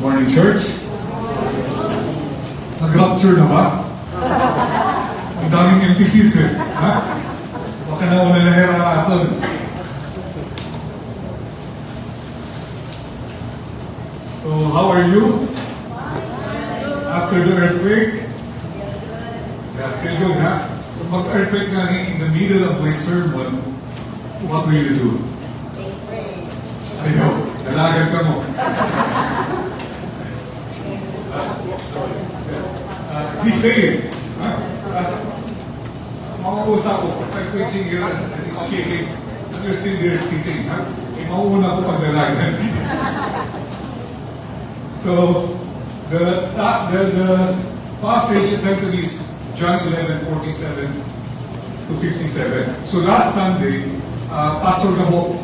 Morning, church. Nag-rapture na ba? Ang daming empty seats eh. Ha? Baka na wala na hera aton. So, how are you? After the earthquake? Yeah, still good, ha? Kung mag-earthquake nga in the middle of my sermon, what will you do? Ayaw, dalagan ka mo. Be safe. Mauusap ko, pag-preaching here, and it's shaking, and you're still there sitting, ha? Mauuna ko pagdalagan. So, the passage essentially is John 11:47 to 57. So last Sunday, Pastor Gabo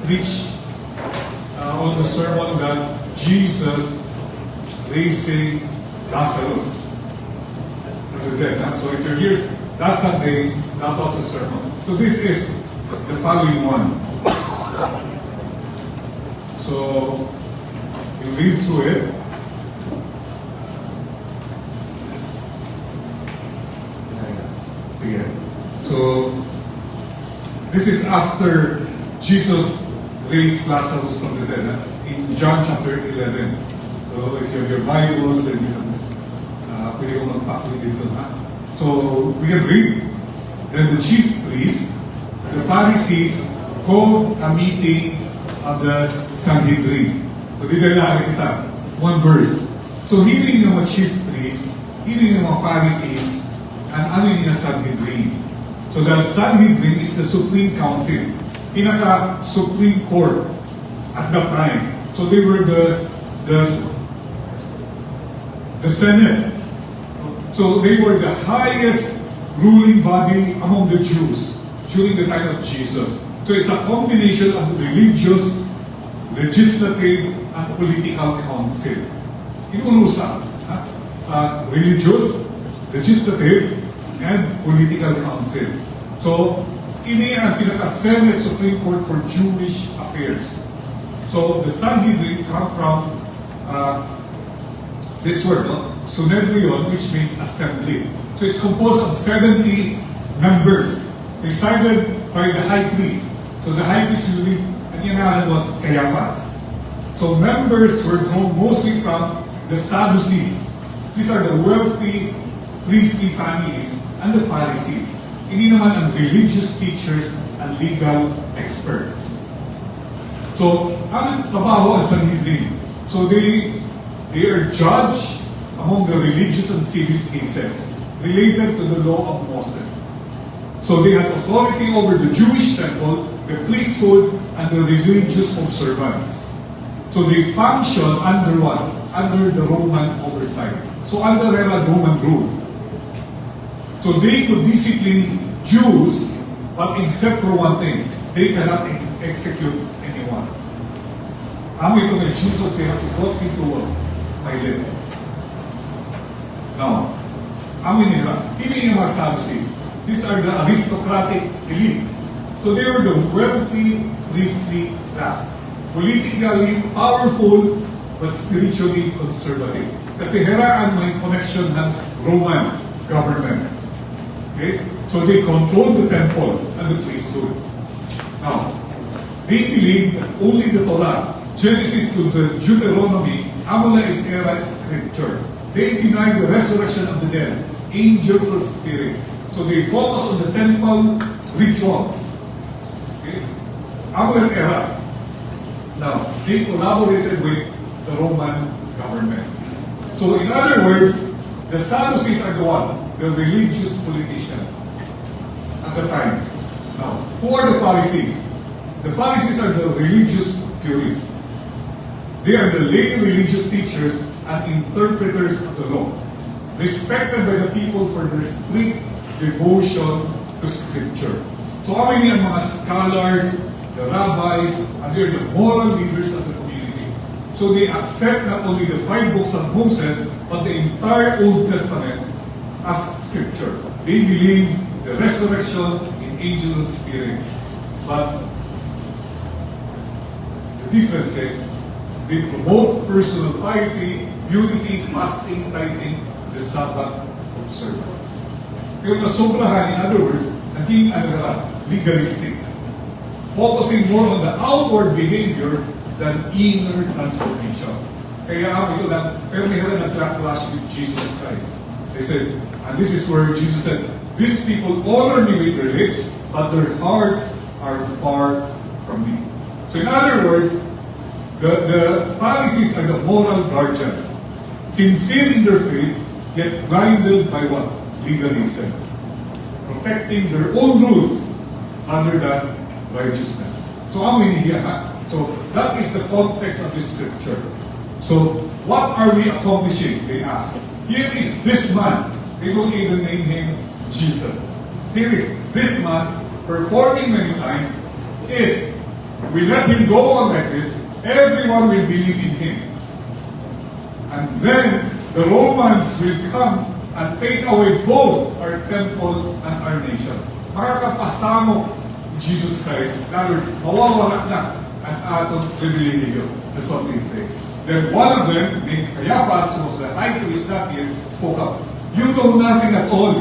preached on the sermon that Jesus raising Lazarus from the dead. So if you're here last Sunday, that was the sermon. So this is the following one. So we'll read through it. So this is after Jesus raised Lazarus from the dead, in John chapter 11. So if you have your Bible, then you can pwede ko magpakli dito. So we can read. Then the chief priests, the Pharisees, called a meeting of the Sanhedrin. So dito na kita, one verse. So hearing ng mga chief priests, hearing ng mga Pharisees, and ano yung Sanhedrin. So the Sanhedrin is the Supreme Council, pinaka-Supreme Court at that time. So they were the Senate. So they were the highest ruling body among the Jews during the time of Jesus. So it's a combination of religious, legislative, and political council. Inunusa, religious, legislative, and political council. So, ini ang pinaka-Senate Supreme Court for Jewish affairs. So, the Sanhedrin come from this word, Sunedrion, which means assembly. So, it's composed of 70 members, presided by the high priest. So, the high priest usually, ang inaran was Caiaphas. So, members were drawn mostly from the Sadducees. These are the wealthy, priestly families and the Pharisees. Hindi naman ang religious teachers and legal experts. So, ang trabaho ang Sanhedrin. So, they are judged among the religious and civil cases related to the law of Moses. So, they had authority over the Jewish temple, the priesthood, and the religious observance. So, they function under what? Under the Roman oversight. So, under Roman rule. So they could discipline Jews, but except for one thing, they cannot execute anyone. Ito may Jesus, they have to go into my life. Now, hindi yung mga Sadducees. These are the aristocratic elite. So they were the wealthy, priestly class. Politically powerful, but spiritually conservative. Kasi heraan may connection ng Roman government. Okay? So they control the temple and the priesthood. Now, they believe that only the Torah, Genesis to the Deuteronomy, amula et era scripture. They deny the resurrection of the dead, angels or spirit. So they focus on the temple rituals. Okay? Amula et era. Now, they collaborated with the Roman government. So in other words, the Sadducees are the one, the religious politicians at the time. Now, who are the Pharisees? The Pharisees are the religious purists. They are the lay religious teachers and interpreters of the law, respected by the people for their strict devotion to Scripture. So how many ang mga scholars, the rabbis, and they're the moral leaders of the community. So they accept not only the 5 books of Moses, but the entire Old Testament as Scripture. They believe the the resurrection in angels and spirit. But the difference is, they promote personal piety, unity, fasting, tithing, the Sabbath observance. Pero nasobrahan, in other words, naging legalistic. Focusing more on the outward behavior than inner transformation. Kaya ito lang, pero mayroon nag-clash with Jesus Christ. They said, and this is where Jesus said, these people honor me with their lips, but their hearts are far from me. So in other words, the Pharisees are the moral guardians, sincere in their faith, yet blinded by what? Legalism. Protecting their own rules other than righteousness. So how many here? So that is the context of this scripture. So what are we accomplishing? They ask. Here is this man. They don't even name him Jesus. Here is this man performing many signs. If we let him go on like this, everyone will believe in him. And then the Romans will come and take away both our temple and our nation. Makakapasamo Jesus Christ. In other words, mawawala na ang atong pribilehiyo. That's what they say. Then one of them, named Caiaphas, was the high priest that year, spoke up. You know nothing at all.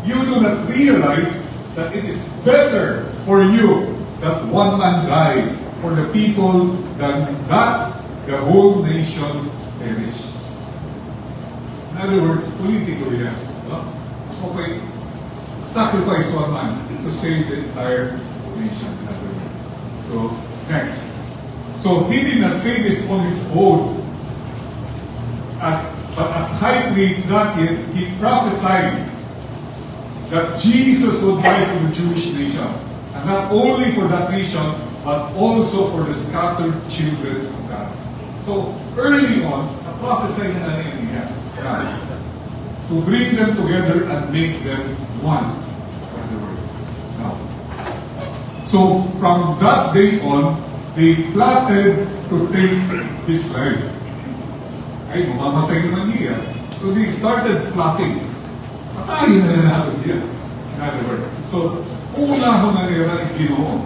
You do not realize that it is better for you that one man die for the people than that the whole nation perish. In other words, politically, mas okay, sacrifice one man to save the entire nation. In other words. So, next. So he did not say this on his own. But as high priest that year, he prophesied that Jesus would die for the Jewish nation. And not only for that nation, but also for the scattered children of God. So early on, prophesying na niya to bring them together and make them one. Now, so from that day on, they plotted to take his life. Ay, mamamatay naman niya. So they started plotting. Patayin na natin niya. In other words. So, una ho na nila ang Ginoo.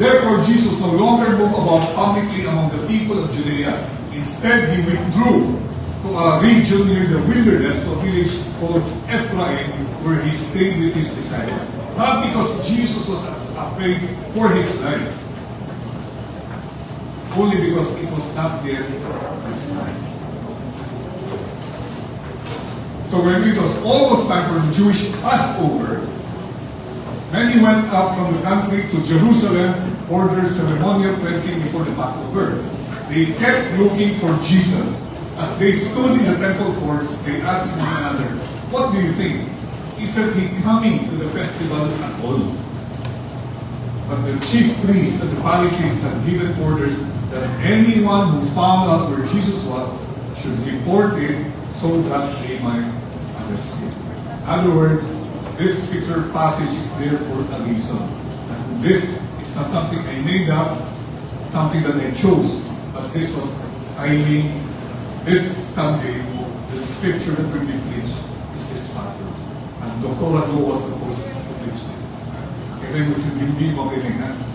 Therefore, Jesus no longer moved about publicly among the people of Judea. Instead, he withdrew to a region near the wilderness, to a village called Ephraim, where he stayed with his disciples. Not because Jesus was afraid for his life, only because it was not there this time. So when it was almost time for the Jewish Passover, many went up from the country to Jerusalem for their ceremonial cleansing before the Passover. They kept looking for Jesus. As they stood in the temple courts, they asked one another, "What do you think? Isn't he coming to the festival at all?" But the chief priests and the Pharisees had given orders that anyone who found out where Jesus was should report it so that they might arrest him. In other words, this scripture passage is there for a reason. And this is not something I made up, something that I chose, but this was highly, this Sunday, the scripture that will be preached is this passage. And Dr. Adlo was supposed to preach this.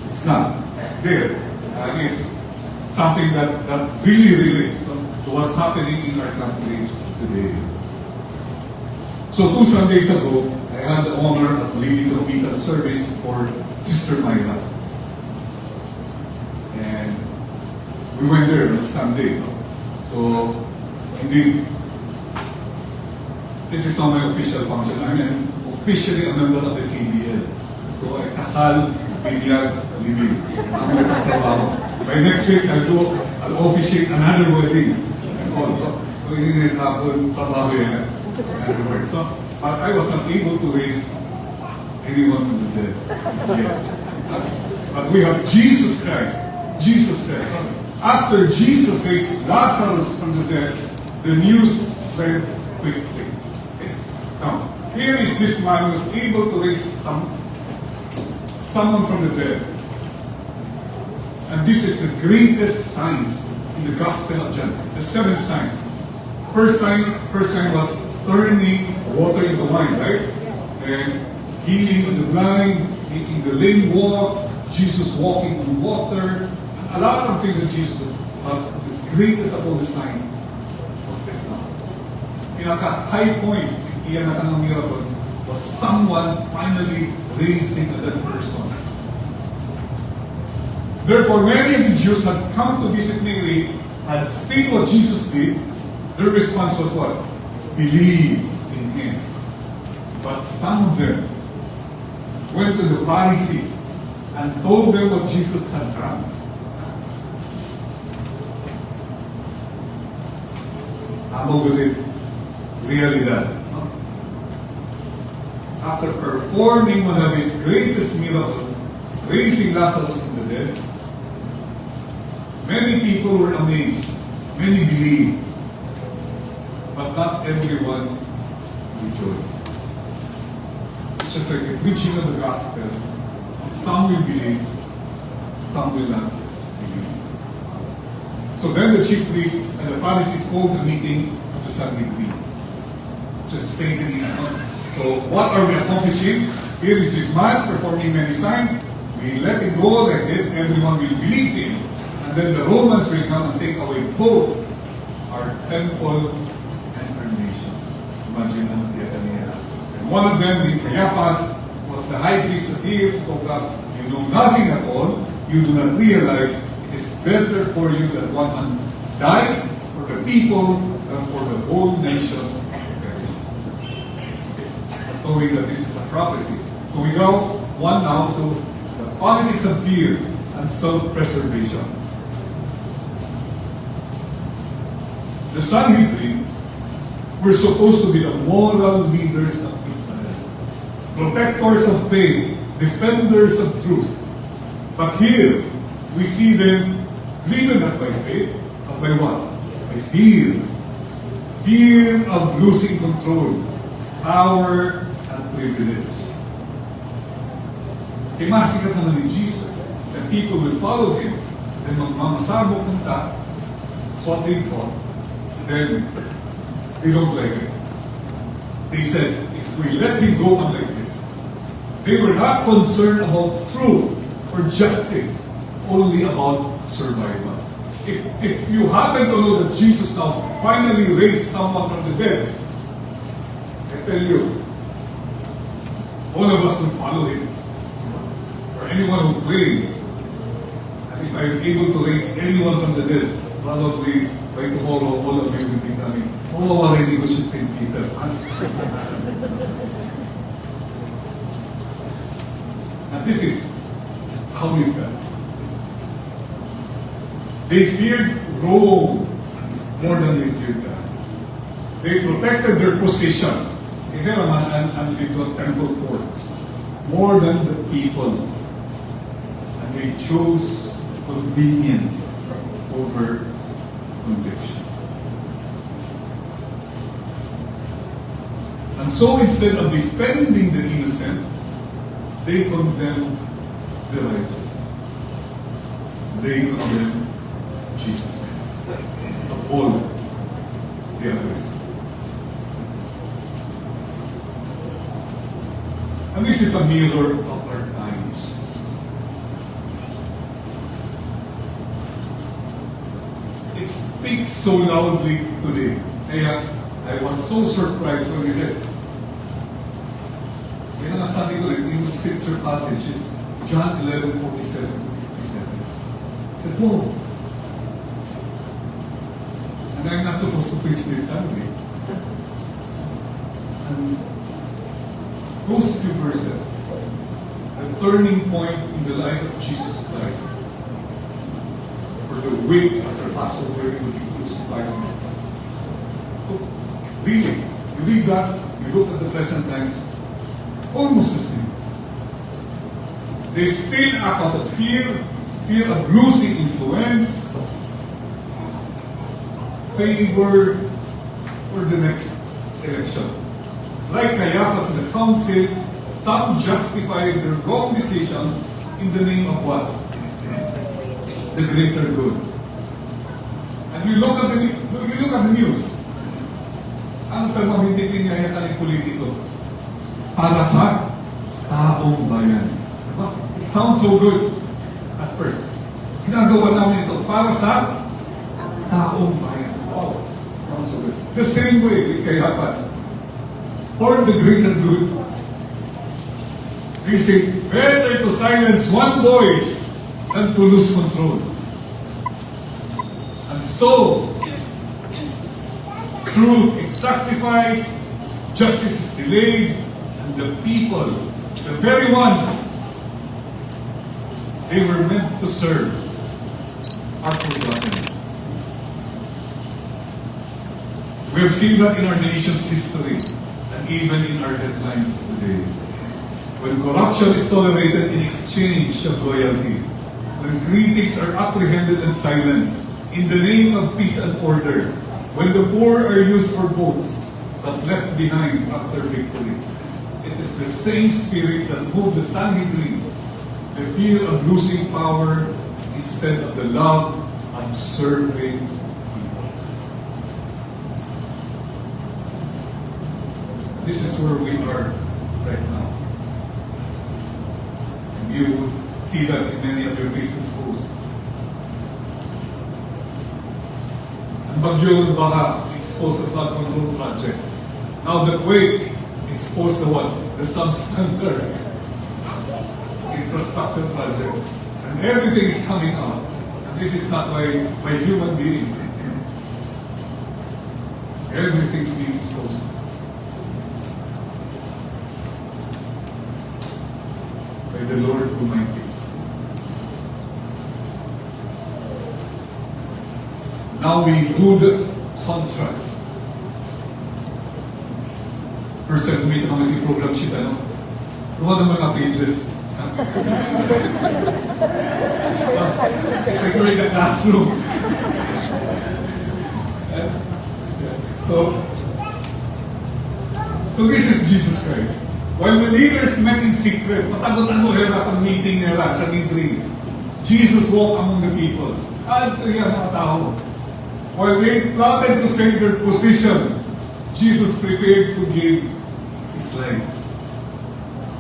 It's not. It's there. It's something that really relates to what's happening in our country today. So 2 Sundays ago, I had the honor of leading the meetup service for Sister Myra. And we went there on Sunday. So, indeed, this is not my official function. I mean, officially a member of the KBL. So, I kasal, binyag, living. Ang may pagtrabaho. By next week, I'll officiate another wedding. And all. So, hindi na ako trabaho yan. In other words. So, but I was not able to raise anyone from the dead. Yet. But we have Jesus Christ. Jesus Christ. After Jesus raised Lazarus from the dead, the news spread quickly. Okay? Now, here is this man who was able to raise someone from the dead. And this is the greatest signs in the Gospel of John. The 7th sign. First sign was turning water into wine, right? and healing of the blind, making the lame walk, Jesus walking on water, a lot of things that Jesus did. But the greatest of all the signs was this one. Pinaka-high point, iyan na ng miracles, was someone finally raising a dead person. Therefore, many of the Jews had come to visit Mary, had seen what Jesus did. Their response was what? Believe in Him. But some of them went to the Pharisees and told them what Jesus had done. How would it really done? After performing one of His greatest miracles, raising Lazarus from the dead, many people were amazed. Many believed. But not everyone rejoiced. It's just like the preaching of the gospel. Some will believe, some will not believe. So then the chief priests and the Pharisees called a meeting of the Sanhedrin to explain to him. So what are we accomplishing? Here is this man performing many signs. We let it go like this, everyone will believe him. And then the Romans will come and take away both our temple and our nation. Imagine naman kanina. And one of them, the Caiaphas, was the high priest of his, spoke up, you know nothing at all, you do not realize it is better for you that one man die for the people than for the whole nation. Knowing that this is a prophecy. So we go one now to the politics of fear and self-preservation. The Sanhedrin were supposed to be the moral leaders of Israel, protectors of faith, defenders of truth. But here, we see them driven not by faith, but by what? By fear. Fear of losing control, power, and privilege. Kaya masikat naman ni Jesus, that people will follow Him, and magmamasabog ng ta, that's what they thought, then they don't like it. They said, if we let Him go on like this, they were not concerned about truth or justice, only about survival. If you happen to know that Jesus now finally raised someone from the dead, I tell you, all of us will follow Him. Or anyone who claims, and if I am able to raise anyone from the dead, probably by tomorrow all of you will be coming. Oh, already we should St. Peter. And this is how we felt. They feared Rome more than they feared God. They protected their position. And little temple courts more than the people. And they chose convenience over conviction. And so instead of defending the innocent, they condemn the righteous. They condemn Jesus of all the others. And this is a mirror of our times. It speaks so loudly today. I was so surprised when he said, yung nasabi ko rin, yung scripture passage is John 11:47-57. I said, whoa. And I'm not supposed to preach this Sunday. And those few verses, the turning point in the life of Jesus Christ, for the week after Passover, He would be crucified. So, really, you read that, you look at the present times, almost the same. They still act out of fear of losing influence, favor for the next election. Like Caiaphas in the council, some justified their wrong decisions in the name of what? The greater good. And you look at the news. Ang pagmamintikin niya yata ng politiko. para sa taong bayan. Diba? It sounds so good at first. Ginagawa namin ito para sa taong bayan. Wow, sounds so good. The same way with Kayapas. For the greater good. They say, better to silence one voice than to lose control. And so, truth is sacrificed, justice is delayed, and the people, the very ones they were meant to serve, are forgotten. We have seen that in our nation's history, and even in our headlines today. When corruption is tolerated in exchange of loyalty, when critics are apprehended and silenced in the name of peace and order, when the poor are used for votes but left behind after victory. It is the same spirit that moved the Sanhedrin, the fear of losing power instead of the love of serving people. This is where we are right now. And you would see that in many of your Facebook posts. And Bagyo Baha exposed the flood control project. Now the quake exposed the what? The substandard infrastructure projects. And everything is coming out. And this is not by human being. Everything's being exposed. By the Lord Almighty. Now we do the contrast. First segment, community program sheet, ano? Kuha naman mga pages. It's like we're in the classroom. So this is Jesus Christ. While the leaders met in secret, matagot-ano hirap ang meeting nila sa Sanhedrin, Jesus walked among the people. Ito yan mga tao. While they plotted to save their position, Jesus prepared to give His life.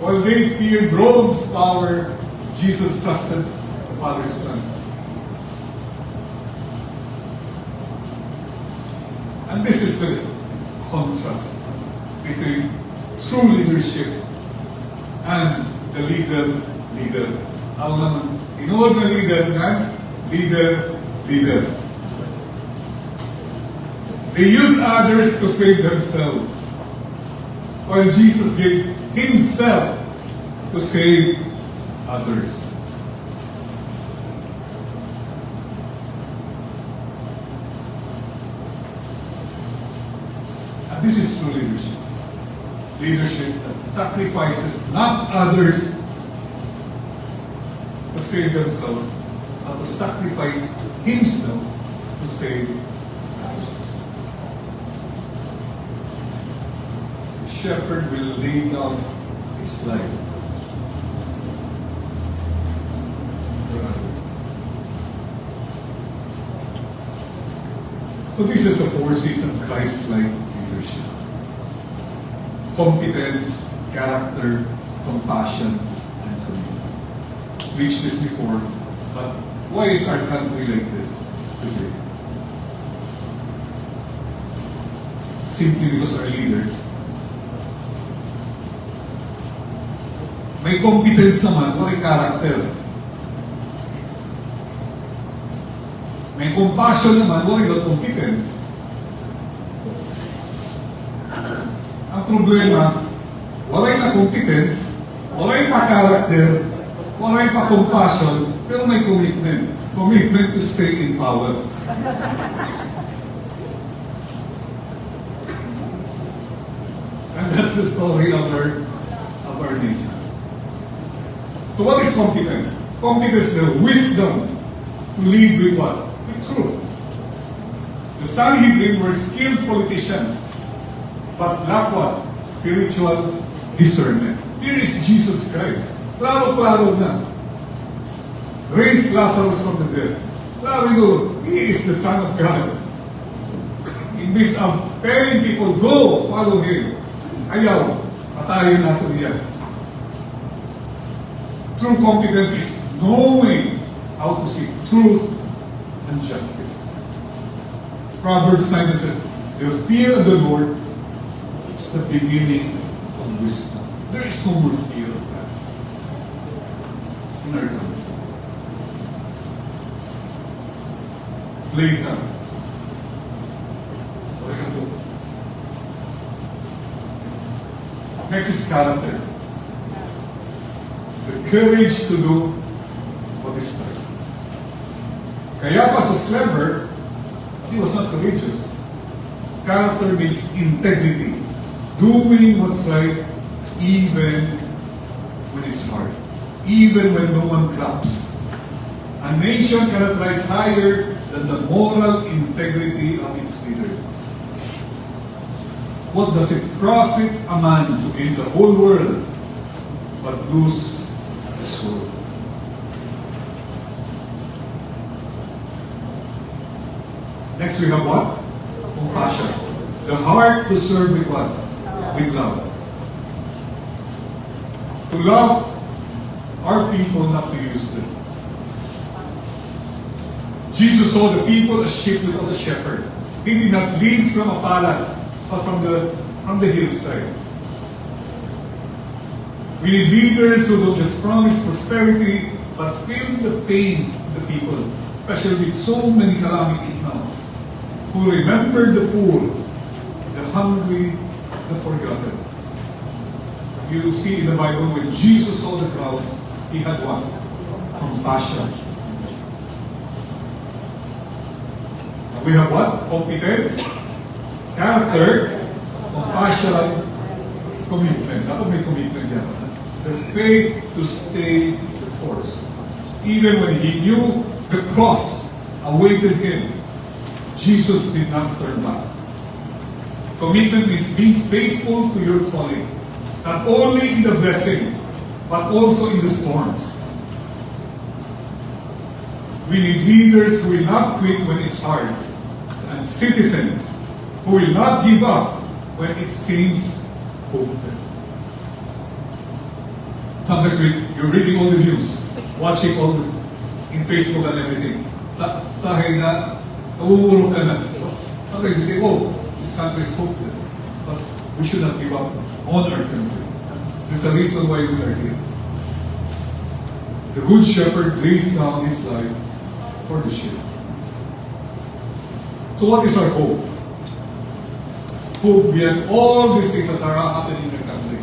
While they feared Rome's power, Jesus trusted the Father's plan. And this is the contrast between true leadership and the leader. Ako naman, inuod na leader. They use others to save themselves, while Jesus gave Himself to save others. And this is true leadership. Leadership that sacrifices not others to save themselves, but to sacrifice Himself to save others. The shepherd will lay down his life for others. So this is a forces of Christ-like leadership. Competence, character, compassion, and commitment. Reached this before, but why is our country like this today? Simply because our leaders may competence naman, may character. May compassion naman, wala competence. Ang problema, walay na competence, walay pa character, walay pa compassion, pero may commitment. Commitment to stay in power. And that's the story of our nation. So what is competence? Competence is the wisdom to lead with what? With truth. The Sanhedrin were skilled politicians, but lack what? Spiritual discernment. Here is Jesus Christ. Klaro-klaro na. Raised Lazarus from the dead. Klaro yun. He is the Son of God. In midst of telling people, go, follow Him. Ayaw. Patayon nato niya. True competence is knowing how to seek truth and justice. Proverbs 9 says, the fear of the Lord is the beginning of wisdom. There is no more fear of that in our time. Later, next is character. The courage to do what is right. Caiaphas was clever, he was not courageous. Character means integrity. Doing what's right even when it's hard. Even when no one claps. A nation cannot rise higher than the moral integrity of its leaders. What does it profit a man to gain the whole world but lose his soul? Next we have what? Compassion. The heart to serve with what? With love. To love our people, not to use them. Jesus saw the people as sheep without a shepherd. He did not lead from a palace, but from the hillside. We need leaders who don't just promise prosperity, but feel the pain of the people, especially with so many calamities now. Who remember the poor, the hungry, the forgotten. You see in the Bible, when Jesus saw the crowds, he had what? Compassion. And we have what? Competence, character, compassion, commitment. Dapat may commitment yan. The faith to stay the course. Even when he knew the cross awaited him, Jesus did not turn back. Commitment means being faithful to your calling, not only in the blessings, but also in the storms. We need leaders who will not quit when it's hard, and citizens who will not give up when it seems hopeless. Sometimes you're reading all the news, watching all the, in Facebook and everything. Sahay na, nauurog ka na. Sometimes you say, oh, this country is hopeless. But we should not give up on our country. There's a reason why we are here. The Good Shepherd lays down his life for the sheep. So what is our hope? Hope beyond all these things that are happening in our country.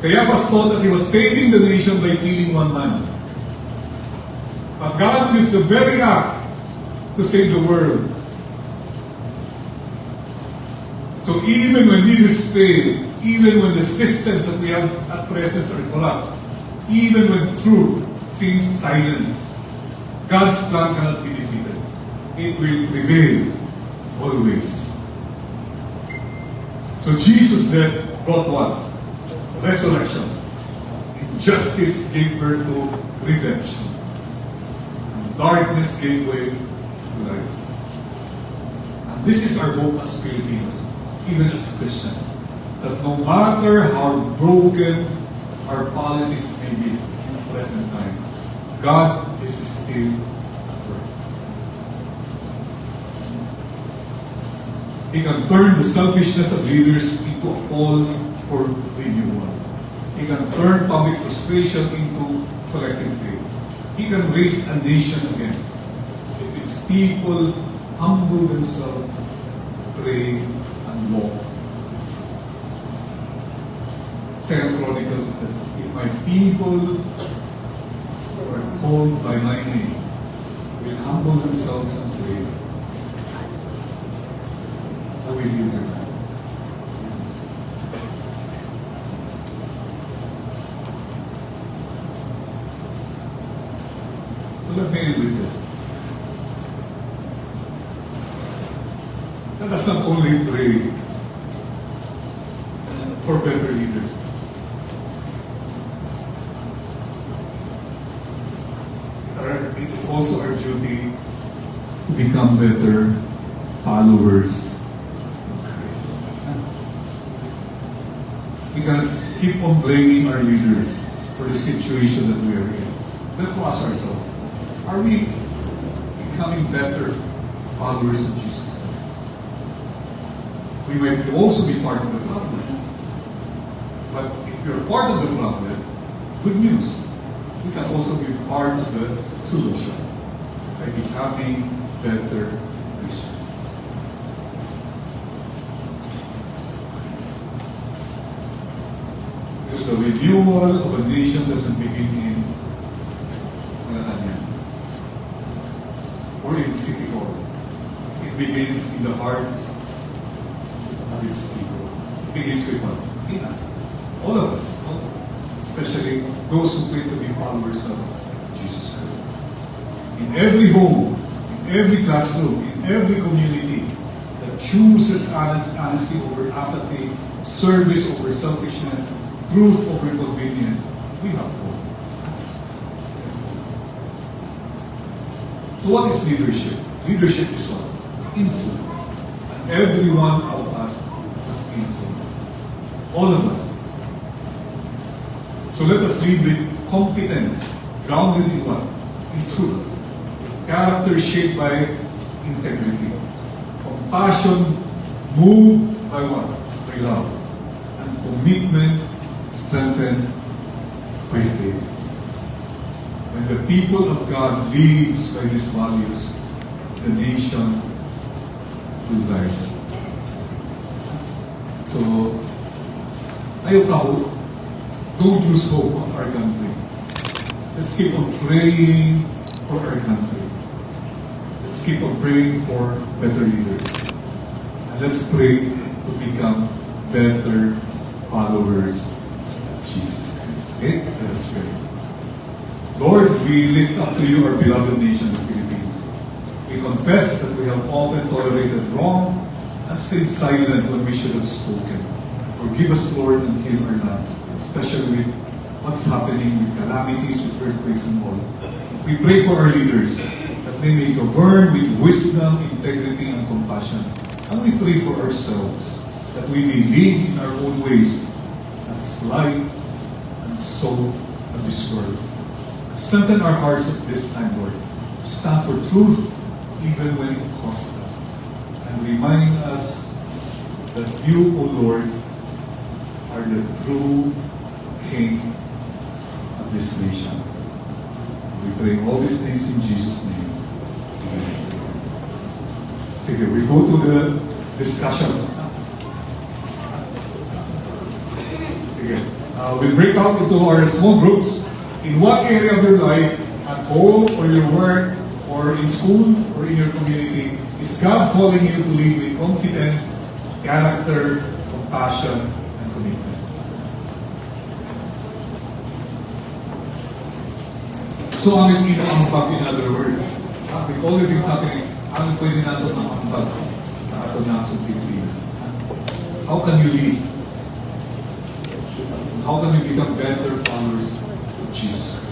Caiaphas thought that he was saving the nation by killing one man. But God used the very act to save the world. So even when leaders fail, even when the systems that we have at present are corrupt, even when truth seems silence, God's plan cannot be defeated. It will prevail always. So Jesus' death brought what? Resurrection. Injustice gave birth to redemption. And darkness gave way to light. And this is our hope as Filipinos, even as Christians, that no matter how broken our politics may be in the present time, God is still at work. He can turn the selfishness of leaders into a call for renewal. He can turn public frustration into collective faith. He can raise a nation again if its people humble themselves, pray, and walk. Second Chronicles says, if my people who are called by my name will humble themselves and pray, I will hear them. Let me end with this. Let us not only pray for better leaders. It is also our duty to become better followers of Christ. We cannot keep on blaming our leaders for the situation that we are in. Let us ask ourselves, are we becoming better followers of Jesus Christ? We might also be part of the problem. But if you're part of the problem, good news, we can also be part of the solution by becoming better Christians. Because the renewal of a nation doesn't begin in Malacanang or in City Hall. It begins in the hearts of its people. It begins with what? In us. All of us. Especially those who claim to be followers of Jesus Christ. In every home, in every classroom, in every community that chooses honesty over apathy, service over selfishness, truth over convenience, we have hope. So what is leadership? Leadership is what? Influence. And every one of us has influence. All of us. So let us lead with competence, grounded in what? In truth. Character shaped by integrity. Compassion moved by what? By love. And commitment strengthened by faith. When the people of God lives by these values, the nation will rise. So, ayaw ka hope. Don't lose hope on our country. Let's keep on praying for our country. Let's keep on praying for better leaders. And let's pray to become better followers of Jesus Christ. Okay? Let us pray. Lord, we lift up to you our beloved nation, the Philippines. We confess that we have often tolerated wrong and stayed silent when we should have spoken. Forgive us, Lord, and heal our land, especially with what's happening with calamities, with earthquakes and all. We pray for our leaders that they may govern with wisdom, integrity, and compassion. And we pray for ourselves that we may live in our own ways as light and salt of this world. Strengthen our hearts at this time, Lord, to stand for truth even when it costs us. And remind us that you, O Lord, are the true King of this nation. We pray all these things in Jesus' name. Amen. Okay, we go to the discussion. Okay. We'll break out into our small groups. In what area of your life, at home or your work, or in school, or in your community, is God calling you to live with competence, character, compassion, and commitment? So, amin inaambag, in other words. With all these things happening, amin pwede natin maambag na ato nasong Pilipinas. How can you lead? How can we become better followers of Jesus?